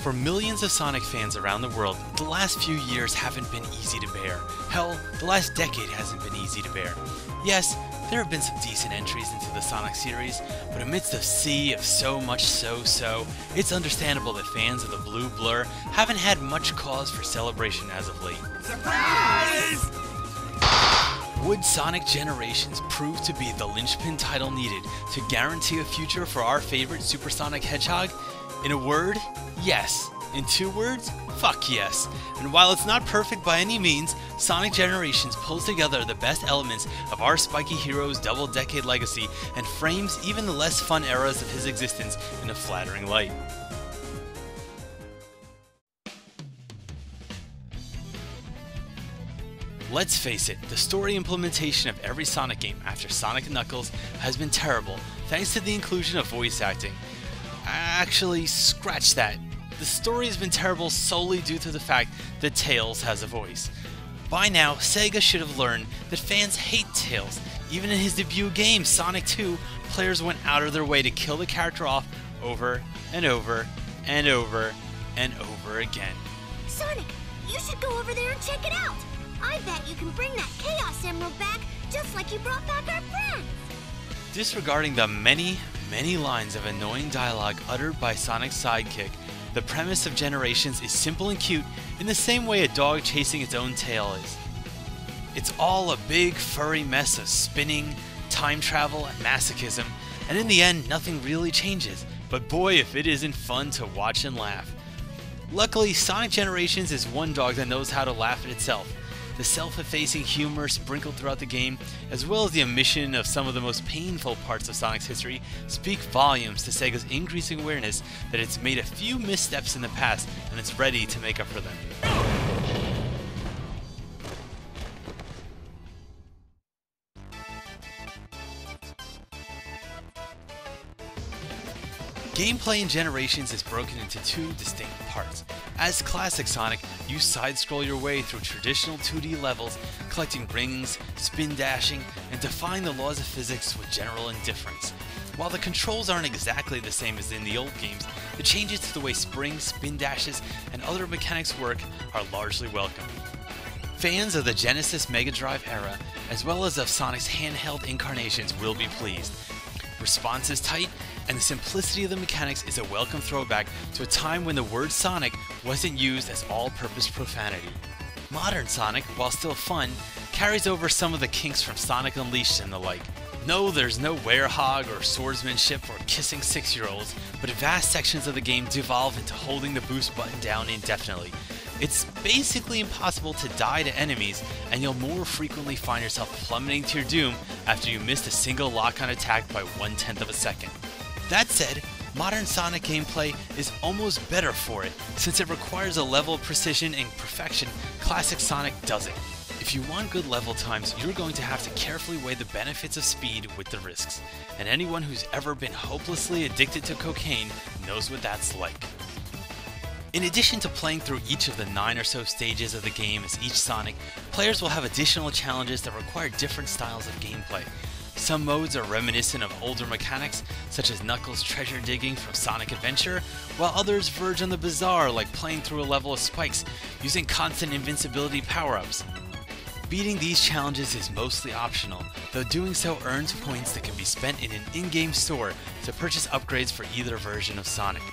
For millions of Sonic fans around the world, the last few years haven't been easy to bear. Hell, the last decade hasn't been easy to bear. Yes, there have been some decent entries into the Sonic series, but amidst a sea of so much so, it's understandable that fans of the Blue Blur haven't had much cause for celebration as of late. Surprise! Would Sonic Generations prove to be the linchpin title needed to guarantee a future for our favorite Supersonic Hedgehog? In a word, yes. In 2 words, fuck yes. And while it's not perfect by any means, Sonic Generations pulls together the best elements of our Spiky hero's double-decade legacy and frames even the less fun eras of his existence in a flattering light. Let's face it, the story implementation of every Sonic game after Sonic & Knuckles has been terrible, thanks to the inclusion of voice acting. Actually, scratch that. The story has been terrible solely due to the fact that Tails has a voice. By now, Sega should have learned that fans hate Tails. Even in his debut game, Sonic 2, players went out of their way to kill the character off over and over and over and over again. Sonic, you should go over there and check it out! I bet you can bring that Chaos Emerald back just like you brought back our friends! Disregarding the many lines of annoying dialogue uttered by Sonic's sidekick, the premise of Generations is simple and cute in the same way a dog chasing its own tail is. It's all a big furry mess of spinning, time travel, and masochism, and in the end nothing really changes, but boy if it isn't fun to watch and laugh. Luckily, Sonic Generations is one dog that knows how to laugh at itself. The self-effacing humor sprinkled throughout the game, as well as the omission of some of the most painful parts of Sonic's history, speak volumes to Sega's increasing awareness that it's made a few missteps in the past and it's ready to make up for them. Gameplay in Generations is broken into 2 distinct parts. As classic Sonic, you side-scroll your way through traditional 2D levels, collecting rings, spin dashing, and defying the laws of physics with general indifference. While the controls aren't exactly the same as in the old games, the changes to the way springs, spin dashes, and other mechanics work are largely welcome. Fans of the Genesis Mega Drive era, as well as of Sonic's handheld incarnations, will be pleased. Response is tight, and the simplicity of the mechanics is a welcome throwback to a time when the word Sonic wasn't used as all-purpose profanity. Modern Sonic, while still fun, carries over some of the kinks from Sonic Unleashed and the like. No, there's no werehog or swordsmanship or kissing 6-year-olds, but vast sections of the game devolve into holding the boost button down indefinitely. It's basically impossible to die to enemies, and you'll more frequently find yourself plummeting to your doom after you missed a single lock-on attack by 1/10 of a second. That said, modern Sonic gameplay is almost better for it, since it requires a level of precision and perfection classic Sonic doesn't. If you want good level times, you're going to have to carefully weigh the benefits of speed with the risks, and anyone who's ever been hopelessly addicted to cocaine knows what that's like. In addition to playing through each of the 9 or so stages of the game as each Sonic, players will have additional challenges that require different styles of gameplay. Some modes are reminiscent of older mechanics, such as Knuckles' treasure digging from Sonic Adventure, while others verge on the bizarre, like playing through a level of spikes using constant invincibility power-ups. Beating these challenges is mostly optional, though doing so earns points that can be spent in an in-game store to purchase upgrades for either version of Sonic.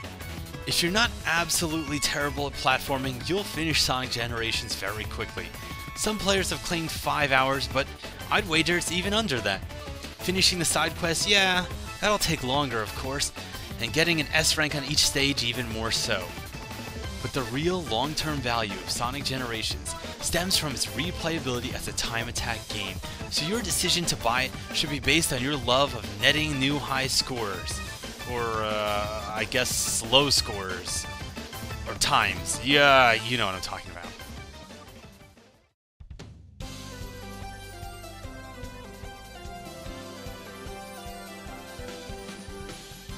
If you're not absolutely terrible at platforming, you'll finish Sonic Generations very quickly. Some players have claimed 5 hours, but I'd wager it's even under that. Finishing the side quests, yeah, that'll take longer of course, and getting an S rank on each stage even more so. But the real long-term value of Sonic Generations stems from its replayability as a time attack game, so your decision to buy it should be based on your love of netting new high scorers. Or, I guess low scorers. Or times. Yeah, you know what I'm talking about.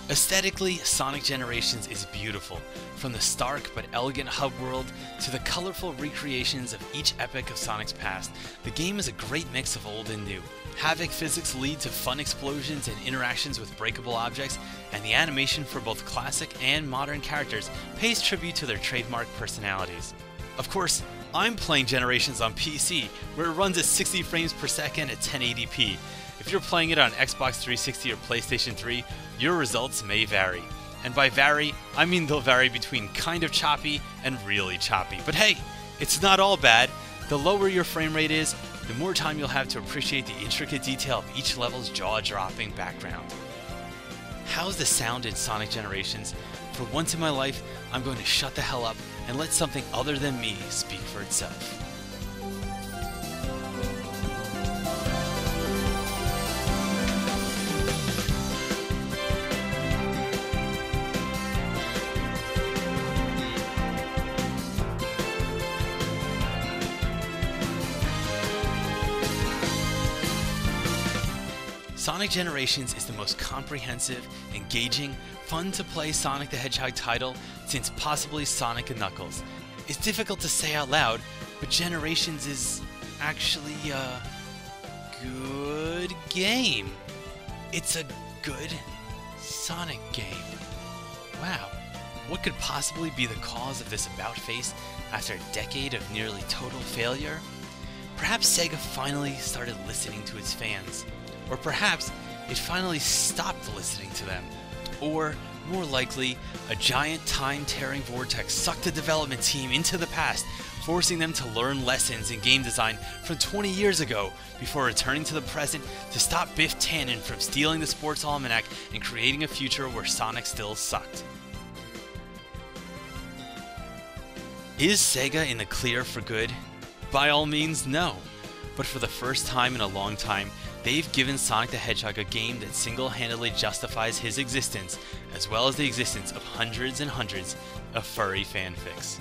Aesthetically, Sonic Generations is beautiful, from the stark but elegant hub world to the colorful recreations of each epic of Sonic's past. The game is a great mix of old and new. Havoc physics lead to fun explosions and interactions with breakable objects, and the animation for both classic and modern characters pays tribute to their trademark personalities. Of course, I'm playing Generations on PC, where it runs at 60 frames per second at 1080p. If you're playing it on Xbox 360 or PlayStation 3, your results may vary. And by vary, I mean they'll vary between kind of choppy and really choppy. But hey, it's not all bad. The lower your frame rate is, the more time you'll have to appreciate the intricate detail of each level's jaw-dropping background. How's the sound in Sonic Generations? For once in my life, I'm going to shut the hell up and let something other than me speak for itself. Sonic Generations is the most comprehensive, engaging, fun-to-play Sonic the Hedgehog title since possibly Sonic and Knuckles. It's difficult to say out loud, but Generations is actually a good game. It's a good Sonic game. Wow, what could possibly be the cause of this about-face after a decade of nearly total failure? Perhaps Sega finally started listening to its fans. Or perhaps it finally stopped listening to them. Or, more likely, a giant time-tearing vortex sucked the development team into the past, forcing them to learn lessons in game design from 20 years ago before returning to the present to stop Biff Tannen from stealing the sports almanac and creating a future where Sonic still sucked. Is Sega in the clear for good? By all means, no. But for the first time in a long time, they've given Sonic the Hedgehog a game that single-handedly justifies his existence, as well as the existence of hundreds and hundreds of furry fanfics.